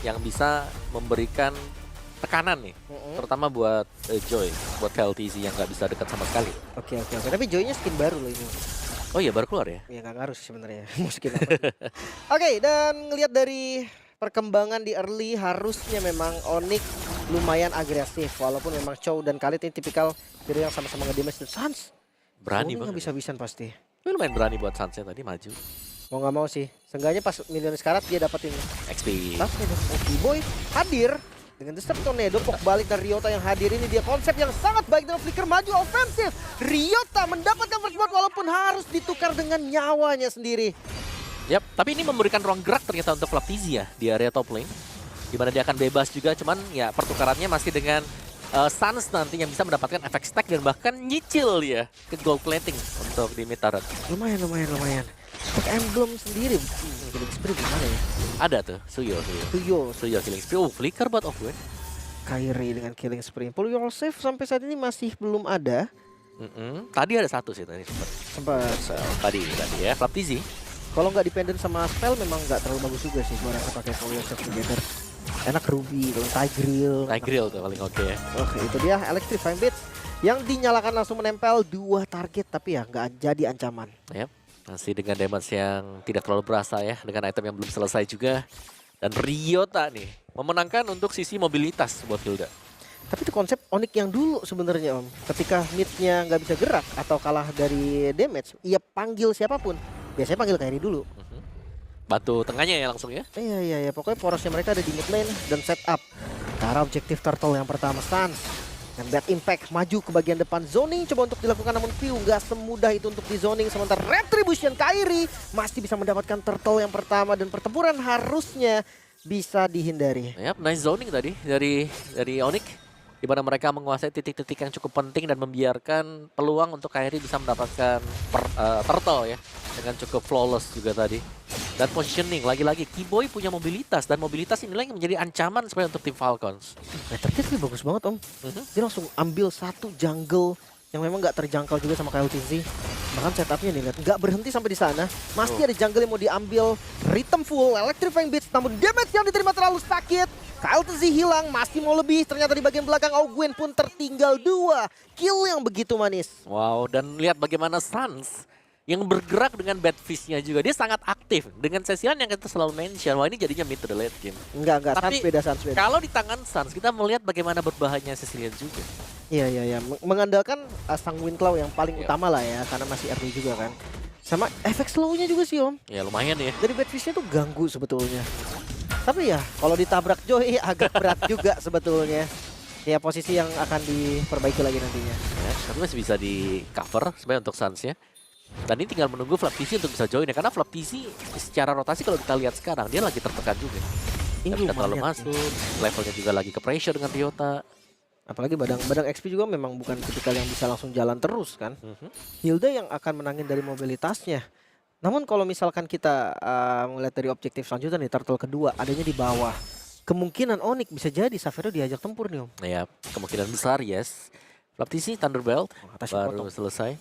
yang bisa memberikan tekanan nih, terutama buat Joy, buat KLTZ yang nggak bisa dekat sama sekali. Oke. Tapi Joy-nya skin baru loh ini. Oh iya, baru keluar ya? Ya nggak ngaruh sih sebenarnya. Mau skin apa sih. Oke, dan ngelihat dari perkembangan di early harusnya memang Onyx lumayan agresif. Walaupun memang Chow dan Khalid ini tipikal hero yang sama-sama nge-damage dan Sans. Berani nggak banget. bisa-bisan pasti. Tapi lumayan berani buat Sunsnya tadi maju. Mau nggak mau sih. Seenggaknya pas Millionaires Karat dia dapat ini. XP. Tapi Boy hadir. Dengan Disturb Tornado, Pok balik dan Ryota yang hadir ini dia konsep yang sangat baik dengan Flicker maju ofensif. Ryota mendapatkan first blood walaupun harus ditukar dengan nyawanya sendiri. Yap, tapi ini memberikan ruang gerak ternyata untuk Flaptizi ya di area top lane. Dimana dia akan bebas juga, cuman ya pertukarannya masih dengan Sans nanti yang bisa mendapatkan efek stack dan bahkan nyicil dia ke gold plating untuk di mid turret. Lumayan. Untuk emblem sendiri, killing spree gimana ya? Ada tuh, Suyo. Tuyo, Killing spree. Oh, flicker buat off win. Kairi dengan killing spree. Pull yourself sampai saat ini masih belum ada. Tadi ada satu sih tadi Sempat. Tadi ya, Flaptizi. Kalau nggak dependent sama spell memang nggak terlalu bagus juga sih gua rasa pakai pull yourself together. Enak Ruby, kalau Tigreal. Tigreal tuh paling oke ya. Oke, itu dia Electrifying Blitz yang dinyalakan langsung menempel 2 target tapi ya nggak jadi ancaman. Yap. Masih dengan damage yang tidak terlalu berasa ya, dengan item yang belum selesai juga. Dan Ryota nih memenangkan untuk sisi mobilitas buat Hilda. Tapi itu konsep Onyx yang dulu sebenarnya Om. Ketika mid-nya nggak bisa gerak atau kalah dari damage, ia panggil siapapun. Biasanya panggil Kairi dulu. Bantu tengahnya ya langsung ya. Iya. Pokoknya porosnya mereka ada di mid lane dan setup. Ke arah objektif turtle yang pertama Sans. Dan Bad Impact maju ke bagian depan zoning coba untuk dilakukan namun View nggak semudah itu untuk di zoning. Sementara Retribution Kairi masih bisa mendapatkan turtle yang pertama dan pertempuran harusnya bisa dihindari. Yap, nice zoning tadi dari Onyx. Di mana mereka menguasai titik-titik yang cukup penting dan membiarkan peluang untuk Kairi bisa mendapatkan turtle ya. Dengan cukup flawless juga tadi. Dan positioning, lagi-lagi Keyboy punya mobilitas. Dan mobilitas inilah yang menjadi ancaman sebenarnya untuk tim Falcons. Terkait sih bagus banget Om. Dia langsung ambil satu jungle yang memang nggak terjangkau juga sama KLTZ. Bahkan setupnya nih lihat nggak berhenti sampai di sana. Masih ada jungle yang mau diambil. Rhythm full, Electrifying Beats. Namun damage yang diterima terlalu sakit. KLTZ hilang, masih mau lebih. Ternyata di bagian belakang Ogwen pun tertinggal 2 kill yang begitu manis. Wow, dan lihat bagaimana Sans yang bergerak dengan bad fish-nya juga. Dia sangat aktif dengan Cecilian yang kita selalu mention. Wah, ini jadinya mid to the late game. Enggak, Tapi Sans beda. kalau di tangan Sans, kita melihat bagaimana berbahayanya Cecilian juga. Iya. Mengandalkan sang Winclaw yang paling utama lah ya. Karena masih early juga kan. Sama efek slow-nya juga sih Om. Ya lumayan ya. Dari bad fish-nya tuh ganggu sebetulnya. Tapi ya kalau ditabrak Joy agak berat juga sebetulnya. Ya posisi yang akan diperbaiki lagi nantinya. Ya, tapi masih bisa di cover sebenarnya untuk Sans-nya. Dan ini tinggal menunggu Flaptizi untuk bisa join ya. Karena Flaptizi secara rotasi kalau kita lihat sekarang, dia lagi tertekan juga. Ini Tidak terlalu lumayan masuk, levelnya juga lagi ke pressure dengan Ryota. Apalagi badang XP juga memang bukan tipikal yang bisa langsung jalan terus kan. Hilda yang akan menangin dari mobilitasnya. Namun kalau misalkan kita melihat dari objektif selanjutnya nih, turtle kedua adanya di bawah. Kemungkinan Onyx bisa jadi Xavero diajak tempur nih Om. Ya, kemungkinan besar yes. Flaptizi Thunderbelt Atasnya baru potong. selesai.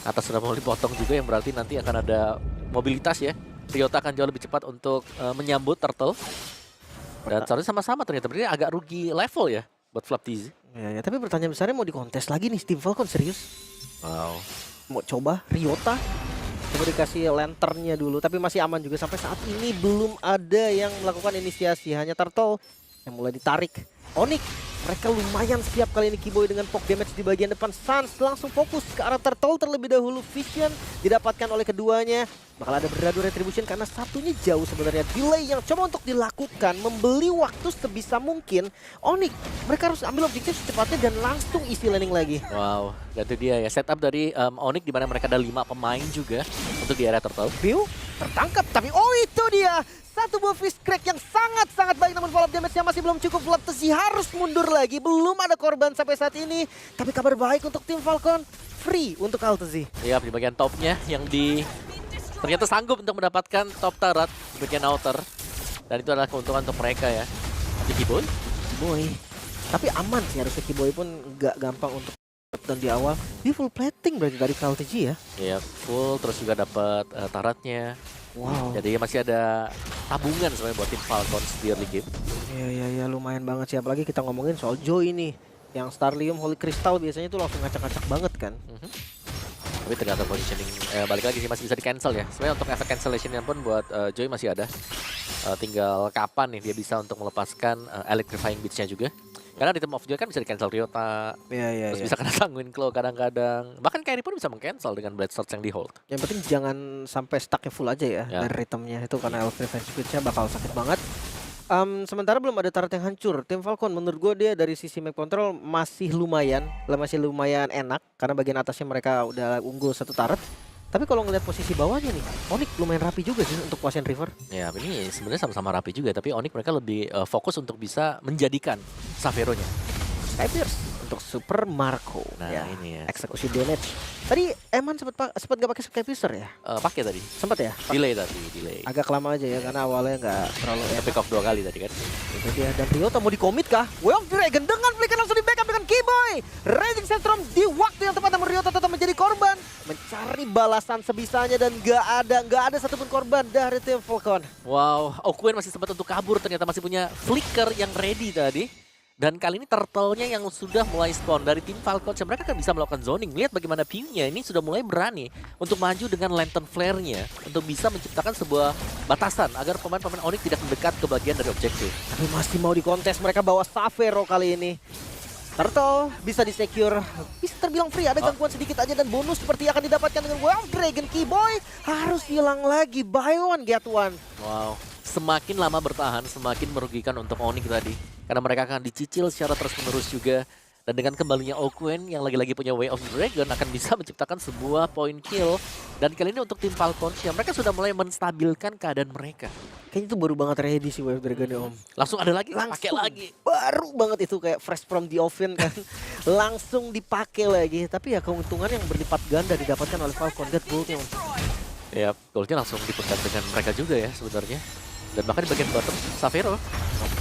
Atas sudah mau dipotong juga yang berarti nanti akan ada mobilitas ya. Ryota akan jauh lebih cepat untuk menyambut turtle. Dan seharusnya sama-sama ternyata berarti agak rugi level ya buat Flaptizi. Ya, tapi pertanyaan besarnya mau dikontes lagi nih Team Falcon serius? Wow. Mau coba Ryota? Coba dikasih lanternnya dulu, tapi masih aman juga sampai saat ini belum ada yang melakukan inisiasi, hanya Turtle yang mulai ditarik. Onyx, mereka lumayan siap kali ini Keyboy dengan poke damage di bagian depan. Sans langsung fokus ke arah Turtle terlebih dahulu. Vision didapatkan oleh keduanya. Bakal ada beradu retribution karena satunya jauh sebenarnya. Delay yang coba untuk dilakukan, membeli waktu sebisa mungkin. Onyx, mereka harus ambil objektif secepatnya dan langsung isi laning lagi. Wow, dan itu dia ya setup dari Onyx di mana mereka ada 5 pemain juga untuk di area turtle. View tertangkap, tapi oh itu dia. Satu buah fish crack yang sangat-sangat baik namun follow up damage-nya masih belum cukup. Flaptizi harus mundur lagi. Belum ada korban sampai saat ini. Tapi kabar baik untuk tim Falcon. Free untuk Altezi. Ya, di bagian topnya yang ternyata sanggup untuk mendapatkan top turret di bagian outer. Dan itu adalah keuntungan untuk mereka ya. Tapi Keyboy? Boy. Tapi aman sih harusnya Keyboy pun gak gampang untuk dan di awal. Dia full plating berarti dari Altezi ya. Ya, full terus juga dapat turretnya. Wow. Jadi masih ada tabungan sebenarnya buat tim Falcons di early game. Iya, lumayan banget sih. Apalagi kita ngomongin soal Joy nih. Yang Starlium Holy Crystal biasanya tuh langsung ngacak-ngacak banget kan. Tapi tergantung positioning, balik lagi sih masih bisa di cancel ya. Sebenarnya untuk efek cancellationnya pun buat Joy masih ada. Tinggal kapan nih dia bisa untuk melepaskan electrifying beats-nya juga. Karena di Team of Joy kan bisa di cancel Ryota, Iya. terus bisa kena Sanguine Claw kadang-kadang. Bahkan Kairi pun bisa meng-cancel dengan Blade Surge yang di hold. Yang penting jangan sampai stucknya full aja ya, Ya. dari ritmenya itu karena electrifying speed-nya bakal sakit banget. Sementara belum ada turret yang hancur. Tim Falcon menurut gue dia dari sisi map control masih lumayan enak karena bagian atasnya mereka udah unggul satu turret. Tapi kalau ngeliat posisi bawahnya nih, Onyx lumayan rapi juga sih untuk Poison River. Ya ini sebenarnya sama-sama rapi juga, tapi Onyx mereka lebih fokus untuk bisa menjadikan Xavero-nya. Skypierce untuk Super Marco. Nah Ya, ini ya, eksekusi damage. Tadi Eman sempat gak pakai Skypiercer ya? pakai tadi, Sempat ya? delay tadi, delay. Agak lama aja ya karena awalnya nggak terlalu enak. Pick off 2 kali tadi kan. Itu dia. Dan Ryota mau dikomit kah? Way of Dragon dengan flicker langsung di backup dengan Keyboy. Raging Centrum di waktu yang tepat namun Ryota tetap menjadi korban. Mencari balasan sebisanya dan nggak ada satupun korban dari tim Falcon. Wow, Okuen masih sempat untuk kabur, ternyata masih punya flicker yang ready tadi. Dan kali ini turtle-nya yang sudah mulai spawn dari tim Falcons, mereka kan bisa melakukan zoning. Lihat bagaimana Pew-nya ini sudah mulai berani untuk maju dengan lantern flare-nya untuk bisa menciptakan sebuah batasan agar pemain-pemain Onyx tidak mendekat ke bagian dari objektif. Tapi masih mau dikontes, mereka bawa Xavero kali ini. Turtle bisa di-secure, bisa terbilang free, ada gangguan sedikit aja dan bonus seperti akan didapatkan dengan Way of Dragon. Keyboy harus hilang lagi, buy one get one. Wow, semakin lama bertahan semakin merugikan untuk Onyx tadi. Karena mereka akan dicicil secara terus-menerus juga. Dan dengan kembalinya Okuen yang lagi-lagi punya Way of Dragon akan bisa menciptakan sebuah point kill. Dan kali ini untuk tim Falcons ya mereka sudah mulai menstabilkan keadaan mereka. Kayaknya itu baru banget ready sih Way of Dragon ya Om. Langsung ada lagi, pakai Langsung lagi. baru banget itu kayak fresh from the oven kan. Langsung dipakai lagi. Tapi ya keuntungan yang berlipat ganda didapatkan oleh Falcon. Dead Bolt-nya Om. Ya, goalnya langsung dipegang dengan mereka juga ya sebenarnya. Dan bahkan di bagian bottom, Xavero.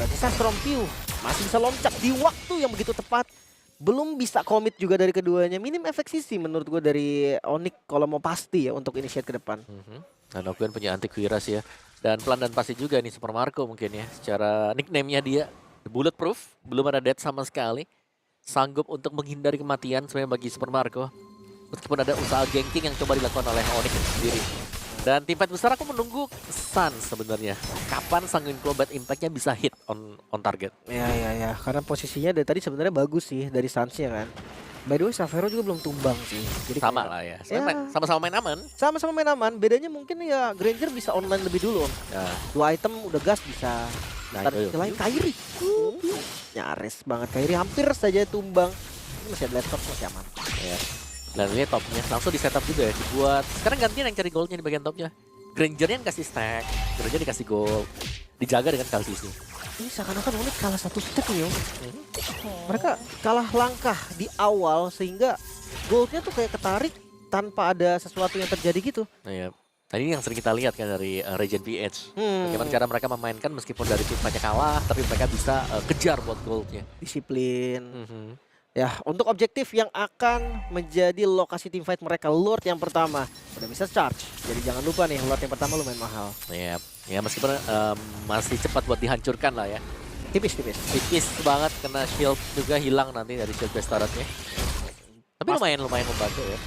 Bisa Storm Pew masih bisa loncat di waktu yang begitu tepat. Belum bisa komit juga dari keduanya. Minim efek sisi menurut gue dari Onyx kalau mau pasti ya untuk initiate ke depan. Dan Okuen punya anti kuiras ya. Dan pelan dan pasti juga nih Super Marco mungkin ya. Secara nickname-nya dia, bulletproof, belum ada death sama sekali. Sanggup untuk menghindari kematian sebenarnya bagi Super Marco. Meskipun ada usaha ganking yang coba dilakukan oleh Onyx sendiri. Dan tim fight besar aku menunggu Sun sebenarnya. Kapan Sanguine Claw Bad Impact-nya bisa hit on target. Ya. Karena posisinya dari tadi sebenarnya bagus sih dari Suns-nya kan. By the way, Xavero juga belum tumbang sih. Jadi Sama kayak- lah ya. Ya. Sama-sama main aman. Sama-sama main aman. Bedanya mungkin ya Granger bisa online lebih dulu Om. Ya. 2 item udah gas bisa. Nah, Ntar itu. lain Kairi. Nyaris banget Kairi hampir saja tumbang. Ini masih ada laptop masih aman. Ya. Dan lihat topnya langsung di setup juga ya dibuat. Sekarang gantian yang cari goldnya di bagian topnya. Granger-nya yang kasih stack, Granger dikasih gold, dijaga dengan Kalsisi. Ini seakan-akan Onyx kalah satu step nih Om. Mereka kalah langkah di awal sehingga goldnya tuh kayak ketarik tanpa ada sesuatu yang terjadi gitu. Nah ya, tadi yang sering kita lihat kan dari Regen VH. Bagaimana cara mereka memainkan meskipun dari tim banyak kalah, tapi mereka bisa kejar buat goldnya. Disiplin. Ya, untuk objektif yang akan menjadi lokasi teamfight mereka, Lord yang pertama udah bisa charge. Jadi jangan lupa nih, Lord yang pertama lumayan mahal. Ya meskipun masih cepat buat dihancurkan lah ya. Tipis-tipis. Tipis banget kena shield juga hilang nanti dari shield base turretnya. Tapi lumayan membantu ya.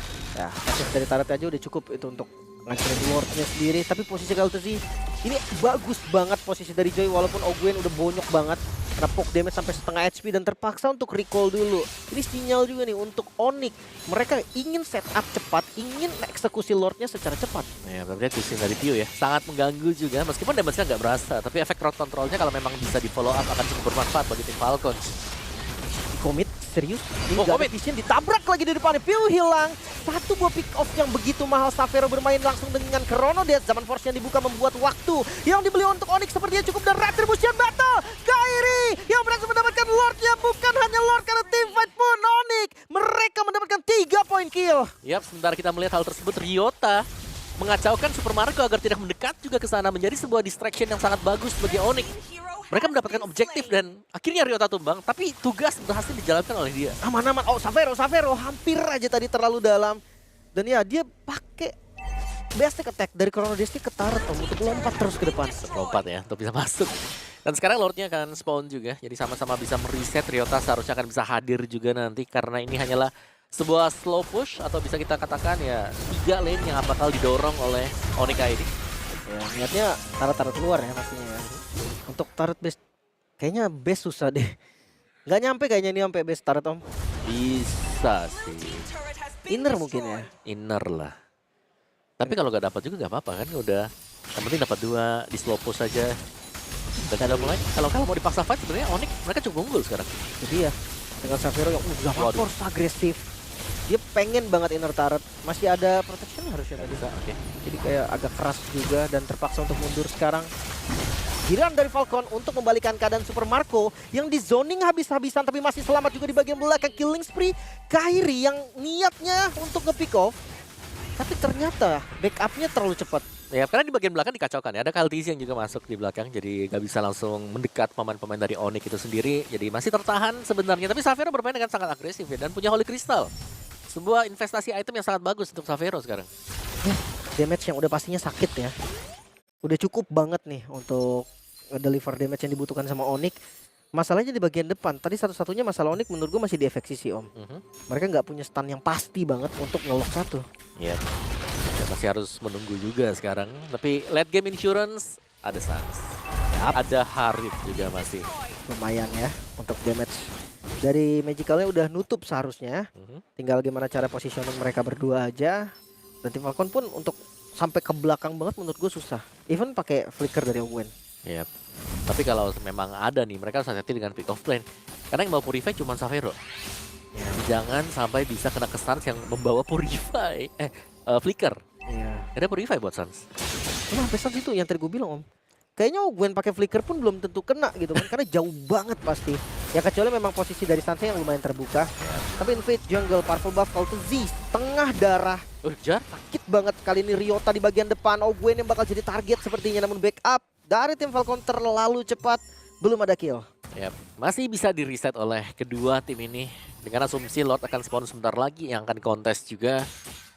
Ya, pasif dari turret aja udah cukup itu untuk ngancurin Lordnya sendiri. Tapi posisi Kaltesi ini bagus banget posisi dari Joy walaupun Ogwen udah bonyok banget. Karena poke damage sampai setengah HP dan terpaksa untuk recall dulu. Ini sinyal juga nih untuk Onyx. Mereka ingin setup cepat, ingin eksekusi Lordnya secara cepat. Ya berarti pusing dari Tio ya. Sangat mengganggu juga meskipun damage-nya nggak berasa. Tapi efek crowd control-nya kalau memang bisa di follow up akan cukup bermanfaat bagi tim Falcons. Komit serius ini Oh, gak ada commit. vision, ditabrak lagi di depannya. Pew hilang. Satu buah pick off yang begitu mahal. Xavero bermain langsung dengan Chrono Death. Zaman force yang dibuka membuat waktu yang dibeli untuk Onyx sepertinya cukup. Dan Retribution Battle Kairi yang berhasil mendapatkan Lordnya. Bukan hanya Lord karena teamfight pun Onyx. Mereka mendapatkan 3 poin kill. Yap, sementara kita melihat hal tersebut, Ryota mengacaukan Super Marco agar tidak mendekat juga ke sana, menjadi sebuah distraction yang sangat bagus bagi Onyx. Mereka mendapatkan objektif dan akhirnya Ryota tumbang, tapi tugas berhasil dijalankan oleh dia. Aman-aman. Oh, Xavero hampir aja tadi terlalu dalam. Dan ya dia pakai basic attack dari Chrono Destiny ke turret Om untuk lompat terus ke depan. Lompat ya untuk bisa masuk. Dan sekarang Lordnya akan spawn juga, jadi sama-sama bisa mereset. Ryota seharusnya akan bisa hadir juga nanti karena ini hanyalah sebuah slow push atau bisa kita katakan ya 3 lane yang bakal didorong oleh Onyx ini. Ya, niatnya turret-turret luar ya pastinya ya. Untuk turret base, kayaknya base susah deh. Nggak nyampe kayaknya ini sampai base turret Om. Bisa sih, Inner mungkin ya. inner lah. Tapi kalau nggak dapat juga nggak apa-apa kan, udah. Yang penting dapat 2 di slow push saja. Dan sudah mulai. Kalau mau dipaksa fight sebenarnya Onyx mereka cukup unggul sekarang. Jadi ya dengan Xavier yang udah Waduh. force agresif. Dia pengen banget inner turret. Masih ada protection harusnya tadi. Bisa, oke. Jadi kayak agak keras juga dan terpaksa untuk mundur sekarang. Giliran dari Falcon untuk membalikan keadaan Super Marco yang di zoning habis-habisan tapi masih selamat juga di bagian belakang. Killing spree Kairi yang niatnya untuk nge-pick off. Tapi ternyata backupnya terlalu cepat. Ya, karena di bagian belakang dikacaukan ya. Ada Kaltizi yang juga masuk di belakang, jadi nggak bisa langsung mendekat pemain-pemain dari Onyx itu sendiri. Jadi masih tertahan sebenarnya. Tapi Xavier bermain dengan sangat agresif ya, dan punya Holy Crystal. Sebuah investasi item yang sangat bagus untuk Xavier sekarang. Damage yang udah pastinya sakit ya. Udah cukup banget nih untuk deliver damage yang dibutuhkan sama Onyx. Masalahnya di bagian depan. Tadi satu-satunya masalah Onyx menurut gue masih di efek sisi Om. Mereka nggak punya stun yang pasti banget untuk ngelok satu. Iya. Ya, masih harus menunggu juga sekarang. Tapi late game insurance ada Sans. Ada Harith juga masih. Lumayan ya untuk damage. Dari Magicalnya udah nutup seharusnya. Tinggal gimana cara positioning mereka berdua aja. Dan tim Falcon pun untuk sampai ke belakang banget menurut gue susah. Even pakai flicker dari Owen. Iya. Tapi kalau memang ada nih, mereka harus hati-hati dengan pick off lane. Karena yang mau Purify cuma Xavier. Ya. Jangan sampai bisa kena ke Sans yang membawa Purify. Flicker. Iya. Ada Purify buat Sans. Nah, pesan itu yang tadi gue bilang Om. Kayaknya Gwen pakai flicker pun belum tentu kena gitu kan, karena jauh banget pasti. Ya kecuali memang posisi dari Sansa yang lumayan terbuka. Tapi Invade Jungle, Purple Buff, Call to Z, tengah darah. Jar. Sakit banget kali ini Ryota di bagian depan. Gwen yang bakal jadi target sepertinya, namun backup dari tim Falcon terlalu cepat. Belum ada kill. Ya, masih bisa di reset oleh kedua tim ini. Dengan asumsi Lord akan spawn sebentar lagi yang akan kontes juga.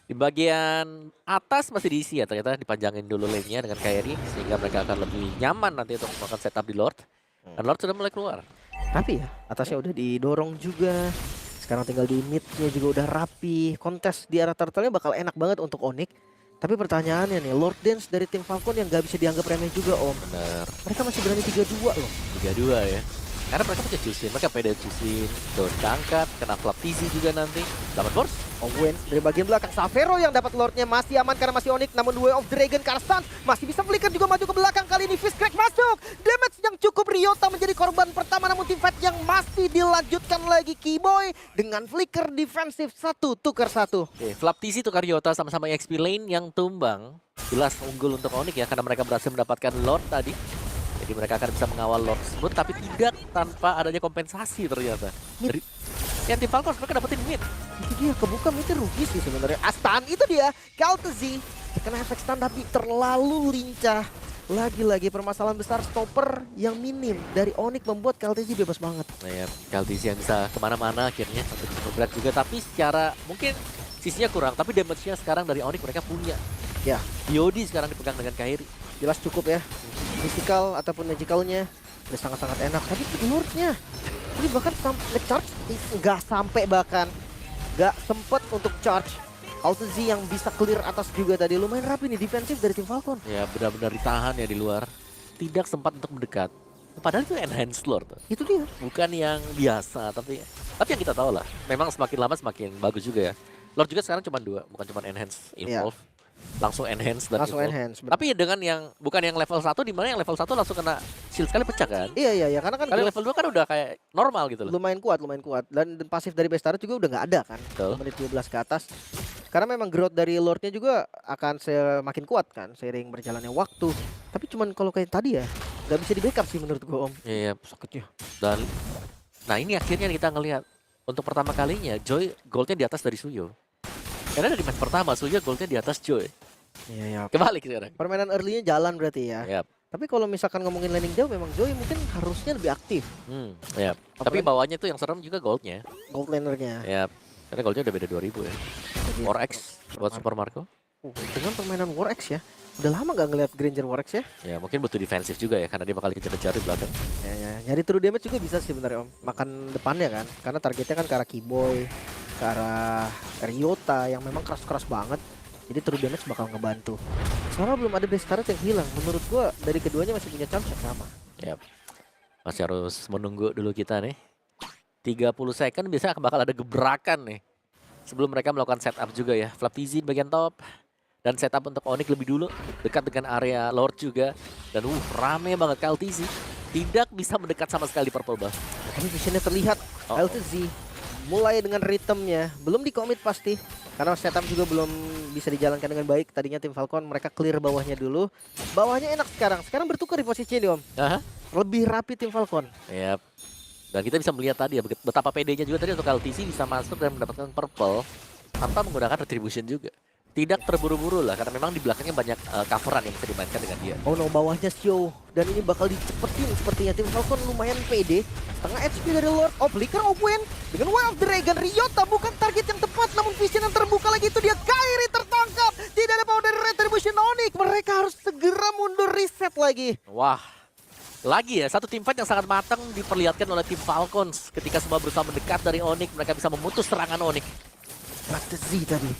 Di bagian atas masih diisi ya, ternyata dipanjangin dulu lane-nya dengan Kairi sehingga mereka akan lebih nyaman nanti untuk melakukan setup di Lord. Dan Lord sudah mulai keluar. Tapi ya atasnya udah didorong juga. Sekarang tinggal di mid-nya juga udah rapi. Kontes di arah turtle-nya bakal enak banget untuk Onyx. Tapi pertanyaannya nih, Lord Dance dari tim Falcon yang gak bisa dianggap remeh juga Om. Bener, Mereka masih berani 3-2 loh. 3-2 ya. Karena mereka punya Jusin, mereka pede Jusin. Daun diangkat, kena flap TZ juga nanti. Dapat burst. Owen dari bagian belakang, Xavero yang dapat Lordnya masih aman karena masih Onyx. Namun Way of Dragon Karstan masih bisa flicker juga maju ke belakang. Kali ini Fist Crack masuk. Damage yang cukup, Ryota menjadi korban pertama. Namun tim fight yang masih dilanjutkan lagi. Keyboy dengan flicker defensif 1 tukar 1. Oke, flap TZ tukar Ryota sama-sama XP lane yang tumbang. Jelas unggul untuk Onyx ya, karena mereka berhasil mendapatkan Lord tadi. Jadi mereka akan bisa mengawal Lord tersebut, tapi tidak tanpa adanya kompensasi ternyata. Dari yang tim Falcons mereka dapetin mid. Itu dia, kebuka itu rugi sih sebenarnya. Astan itu dia, Kaltezi kena efek stun tapi terlalu lincah. Lagi-lagi permasalahan besar stopper yang minim dari Onyx membuat Kaltezi bebas banget. Nah ya, Kaltizi yang bisa kemana-mana akhirnya sampai super berat juga, tapi secara mungkin sisinya kurang, tapi damage-nya sekarang dari Onyx mereka punya. Ya, Yodi sekarang dipegang dengan Kairi. jelas cukup ya. Physical ataupun magicalnya udah sangat-sangat enak. Tapi Lordnya ini bahkan nge-charge nggak sampai, bahkan nggak sempet untuk charge. Kaltezi yang bisa clear atas juga tadi, lumayan rapi nih defensif dari tim Falcon. Ya benar-benar ditahan ya di luar. Tidak sempat untuk mendekat. Padahal itu enhanced Lord. Itu dia. Bukan yang biasa, tapi yang kita tahu lah. Memang semakin lama semakin bagus juga ya. Lord juga sekarang cuma 2, bukan cuma enhance, evolve. Langsung enhance dan Langsung evolve. enhance. Tapi dengan yang bukan yang level 1, di mana yang level 1 langsung kena shield sekali pecah kan? Iya, karena kan Kali level 2 kan udah kayak normal gitu loh. lumayan kuat. Dan pasif dari base turret juga udah nggak ada kan. Betul. Menit 12 ke atas. Karena memang growth dari Lordnya juga akan semakin kuat kan seiring berjalannya waktu. Tapi cuman kalau kayak tadi ya nggak bisa di backup sih menurut gua Om. Iya, Sakitnya. dan nah ini akhirnya kita ngelihat untuk pertama kalinya Joy goldnya di atas dari Suyo. Karena dari match pertama Suyo goldnya di atas Joy. Iya. Kebalik sekarang. Permainan early-nya jalan berarti ya. Yap. Tapi kalau misalkan ngomongin landing jauh memang Joy mungkin harusnya lebih aktif. Yap. Tapi bawahnya tuh yang serem juga goldnya. Gold lanernya. Yap. Karena goldnya udah beda 2000 ya. Jadi, 4x buat Super Marco. Dengan permainan War X ya. Udah lama nggak ngeliat Granger War X ya. Ya mungkin butuh defensif juga ya, karena dia bakal dikejar-kejar di belakang. Ya, nyari true damage juga bisa sih sebenarnya Om. Makan depannya kan. Karena targetnya kan ke arah Keyboy, ke arah Ryota yang memang keras-keras banget. Jadi true damage bakal ngebantu. Selama belum ada base turret yang hilang, menurut gua dari keduanya masih punya chance yang sama. Yap. Masih harus menunggu dulu kita nih. 30 second biasanya bakal ada gebrakan nih. Sebelum mereka melakukan setup juga ya. Flaptizi di bagian top. Dan setup untuk Onyx lebih dulu. Dekat dengan area Lord juga. Dan rame banget KLTZ. Tidak bisa mendekat sama sekali Purple Buff. Tapi visionnya terlihat. LTZ mulai dengan ritmenya. Belum di commit pasti. Karena setup juga belum bisa dijalankan dengan baik. Tadinya tim Falcon mereka clear bawahnya dulu. Bawahnya enak sekarang. Sekarang bertukar di posisi ini Om. Aha. Lebih rapi tim Falcon. Yap. Dan kita bisa melihat tadi ya betapa PD-nya juga tadi untuk LTC bisa masuk dan mendapatkan purple tanpa menggunakan retribution juga. Tidak terburu-buru lah karena memang di belakangnya banyak coveran yang bisa dimainkan dengan dia. Oh no, bawahnya Sio. Dan ini bakal dicepetin sepertinya. Tim Falcon lumayan PD. Setengah HP dari Lord of Flicker Open. Dengan Way of Dragon, Ryota bukan target yang tepat. Namun vision yang terbuka lagi itu dia. Kairi tertangkap. Tidak ada power dari Retribution Onyx. Mereka harus segera mundur reset lagi. Wah. Lagi ya, satu teamfight yang sangat matang diperlihatkan oleh tim Falcons. Ketika semua berusaha mendekat dari Onyx, mereka bisa memutus serangan Onyx. Strategy tadi.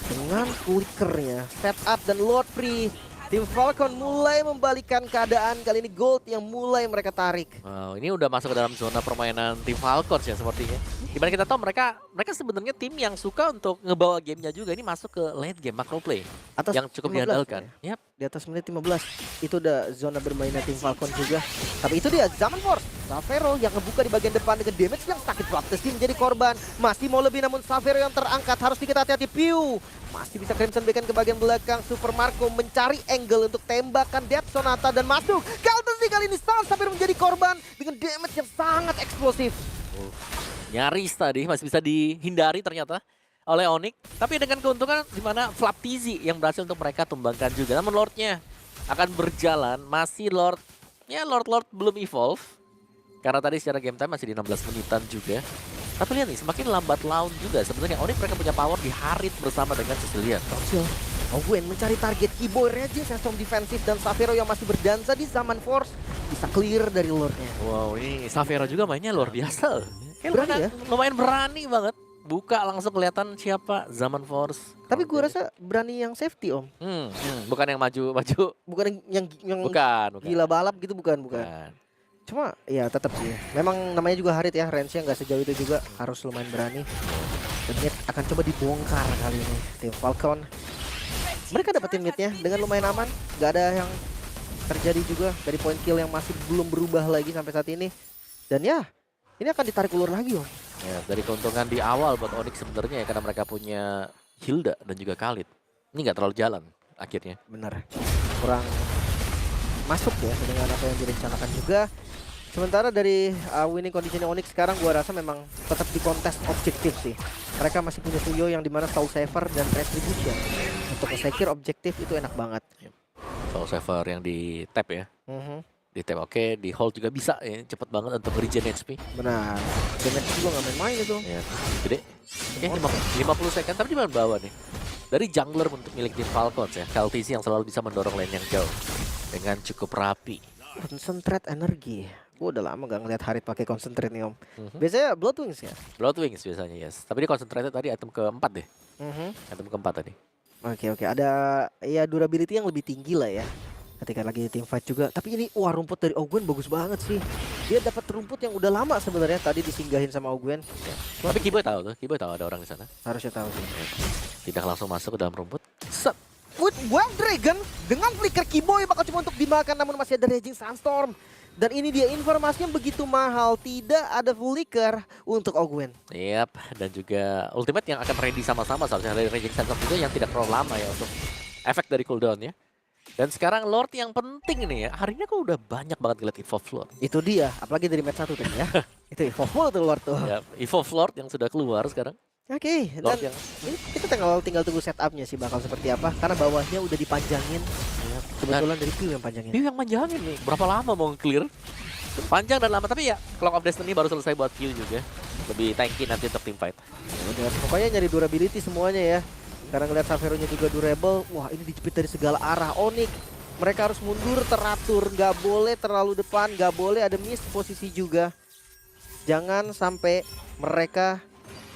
Dengan flickernya, setup dan Lord Free. Tim Falcon mulai membalikan keadaan. Kali ini Gold yang mulai mereka tarik. Wow, ini udah masuk ke dalam zona permainan tim Falcons ya sepertinya. Dimana kita tahu mereka sebenarnya tim yang suka untuk ngebawa gamenya juga. Ini masuk ke late game, macro play. Atas Yang cukup 15 diandalkan. ya? Yap. Di atas menit 15. Itu udah zona bermainnya tim Falcon juga. Tapi itu dia, Zaman Force. Savero yang ngebuka di bagian depan dengan damage yang sakit. Flaptizi menjadi korban. Masih mau lebih namun Savero yang terangkat. Harus dikit hati-hati. Piu. Masih bisa Crimson Beacon ke bagian belakang. Super Marco mencari angle untuk tembakan Death Sonata dan masuk. KLTZ kali ini Savero menjadi korban dengan damage yang sangat eksplosif. Nyaris tadi masih bisa dihindari ternyata oleh Onyx. Tapi dengan keuntungan di mana Flaptizi yang berhasil untuk mereka tumbangkan juga. Namun Lordnya akan berjalan. Masih Lordnya Lord belum evolve. Karena tadi secara game time masih di 16 menitan juga. Tapi lihat nih, semakin lambat laun juga. Sebenarnya Onyx mereka punya power di Harit bersama dengan Sicilian. Owen mencari target Keyboy, Regis yang strong defensif dan Savero yang masih berdansa di Zaman Force bisa clear dari Lordnya. Wow, ini Savero juga mainnya luar biasa. Berani ya? Lumayan berani banget. Buka langsung kelihatan siapa Zaman Force. Tapi gue rasa berani yang safety Om. Bukan yang maju. Bukan yang Bukan. gila balap gitu, bukan. Cuma ya tetap sih. Memang namanya juga Harit ya, range-nya nggak sejauh itu juga, harus lumayan berani. Dan mid akan coba dibongkar kali ini tim Falcon. Mereka dapetin midnya dengan lumayan aman, nggak ada yang terjadi juga dari point kill yang masih belum berubah lagi sampai saat ini. Dan ya, ini akan ditarik ulur lagi Om. Ya, dari keuntungan di awal buat Onyx sebenarnya ya, karena mereka punya Hilda dan juga Khalid. Ini nggak terlalu jalan akhirnya. Bener, kurang masuk ya dengan apa yang direncanakan juga. Sementara dari winning condition Onyx sekarang gua rasa memang tetap di kontes objektif sih. Mereka masih punya Suyo yang dimana Soul Saver dan Retribution. Untuk nge-secure objektif itu enak banget. Soul Saver yang di tap ya. Di tap oke, di hold juga bisa ya. Cepet banget untuk regen HP. Benar. Damage juga nggak main-main itu. Ya, gede. Oke, 50 second tapi di bawah nih. Dari jungler untuk milik tim Falcons ya. KLTZ yang selalu bisa mendorong lane yang jauh. Dengan cukup rapi. Concentrate energi. Gue udah lama gak ngeliat Harit pakai concentrate nih Om. Biasanya Bloodwings ya? Bloodwings biasanya yes. Tapi dia concentrated tadi item keempat deh. Item keempat tadi. Oke. Ada ya durability yang lebih tinggi lah ya. Ketika lagi team fight juga. Tapi ini wah rumput dari Ogwen bagus banget sih. Dia dapat rumput yang udah lama sebenarnya tadi disinggahin sama Ogwen. Ya. Tapi Keyboy tahu tuh. Keyboy tahu ada orang di sana. Harusnya tahu sih. Tidak langsung masuk ke dalam rumput. Set. With Wild Dragon dengan flicker Keyboy bakal cuma untuk dimakan, namun masih ada Raging Sandstorm. Dan ini dia informasinya begitu mahal, tidak ada flicker untuk Ogwen. Yap, dan juga ultimate yang akan ready sama-sama seharusnya dari Raging Sandstorm juga yang tidak terlalu lama ya untuk efek dari cooldown ya. Dan sekarang Lord yang penting nih ya, hari ini kok udah banyak banget ngeliat Evolve Lord. Itu dia, apalagi dari match 1 tadi ya. Itu Evolve tuh Lord tuh. Ya, Evolve Lord yang sudah keluar sekarang. Oke, dan ini kita tinggal tunggu setupnya sih bakal seperti apa. Karena bawahnya udah dipanjangin. Ya, kebetulan dari Piu yang panjangin. Piu yang panjangin nih, berapa lama mau clear? Panjang dan lama, tapi ya Clock of Destiny baru selesai buat Piu juga. Lebih tanky nanti untuk team fight. Ya udah, pokoknya nyari durability semuanya ya. Karena ngeliat Xavero-nya juga durable. Wah, ini dijepit dari segala arah. Onyx, mereka harus mundur teratur. Nggak boleh terlalu depan, nggak boleh ada miss posisi juga. Jangan sampai mereka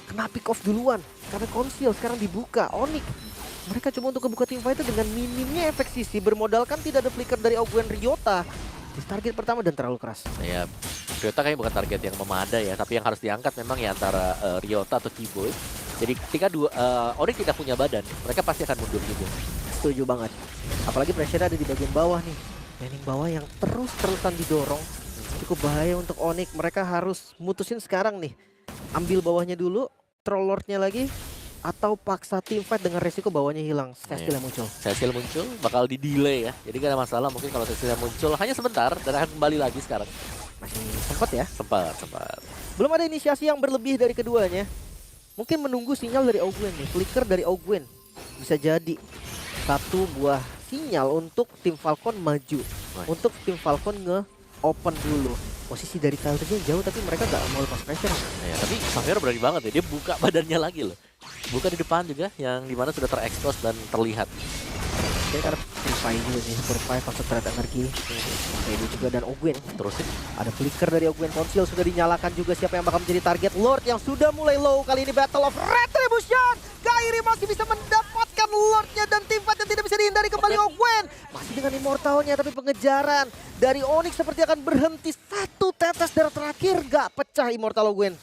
kena pick off duluan. Karena Conceal sekarang dibuka. Onyx, mereka coba untuk kebuka teamfight itu dengan minimnya efek sisi. Bermodalkan tidak ada flicker dari Ogwen Ryota. Di target pertama dan terlalu keras. Ya, Ryota kayaknya bukan target yang memadai ya, tapi yang harus diangkat memang ya antara Ryota atau T-Boy. Jadi ketika Onyx tidak punya badan, mereka pasti akan mundur juga. Setuju banget. Apalagi pressure ada di bagian bawah nih. Laning bawah yang terus-terusan didorong. Cukup bahaya untuk Onyx. Mereka harus mutusin sekarang nih. Ambil bawahnya dulu, troll lordnya lagi, atau paksa teamfight dengan resiko bawahnya hilang. Cecil yang muncul. Cecil muncul, bakal di delay ya. Jadi gak ada masalah mungkin kalau Cecil muncul hanya sebentar dan akan kembali lagi sekarang. Masih sempat ya. Sempat. Belum ada inisiasi yang berlebih dari keduanya. Mungkin menunggu sinyal dari Ogwen nih. Flicker dari Ogwen bisa jadi satu buah sinyal untuk tim Falcon maju. Untuk tim Falcon nge-open dulu. Posisi dari Kaltesnya jauh tapi mereka gak mau lepas pressure. Ya, tapi Xavero berani banget ya, dia buka badannya lagi loh. Buka di depan juga, yang dimana sudah terekspos dan terlihat. Oke, karena Purify juga sih, Purify pasok threat energi. Ini juga dan Ogwen. Terusin. Ada flicker dari Ogwen, Conceal sudah dinyalakan juga. Siapa yang bakal menjadi target? Lord yang sudah mulai low. Kali ini Battle of Retribution. Kairi masih bisa mendapatkan Lordnya dan teamfight yang tidak bisa dihindari kembali Ogwen. Masih dengan immortalnya tapi pengejaran dari Onyx seperti akan berhenti. Satu tetes darah terakhir gak pecah immortal Ogwen.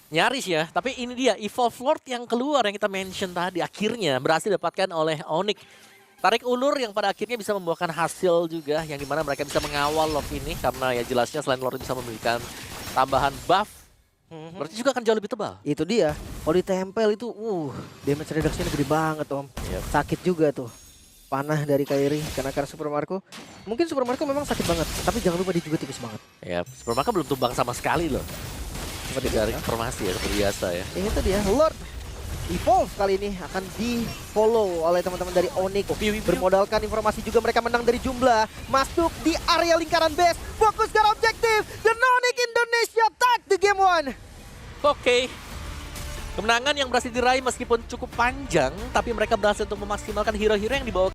Nyaris ya, tapi ini dia Evolve Lord yang keluar yang kita mention tadi. Akhirnya berhasil didapatkan oleh Onyx. Tarik ulur yang pada akhirnya bisa membuahkan hasil juga, yang dimana mereka bisa mengawal Lord ini. Karena ya jelasnya selain Lord bisa memberikan tambahan buff, berarti juga akan jauh lebih tebal. Itu dia, kalau ditempel itu damage reduction gede banget Om. Sakit juga tuh. Panah dari Kairi karena Super Marco. Mungkin Super Marco memang sakit banget, tapi jangan lupa dia juga tipis banget. Ya, Super Marco belum tumbang sama sekali loh. Seperti dari informasi ya, seperti biasa ya. Itu dia, Lord Evolve kali ini akan di-follow oleh teman-teman dari Onyx. Bermodalkan informasi juga mereka menang dari jumlah. Masuk di area lingkaran base. Fokus ke objektif. The Onyx Indonesia tag the game 1. Oke. Kemenangan yang berhasil diraih meskipun cukup panjang, tapi mereka berhasil untuk memaksimalkan hero-hero yang dibawa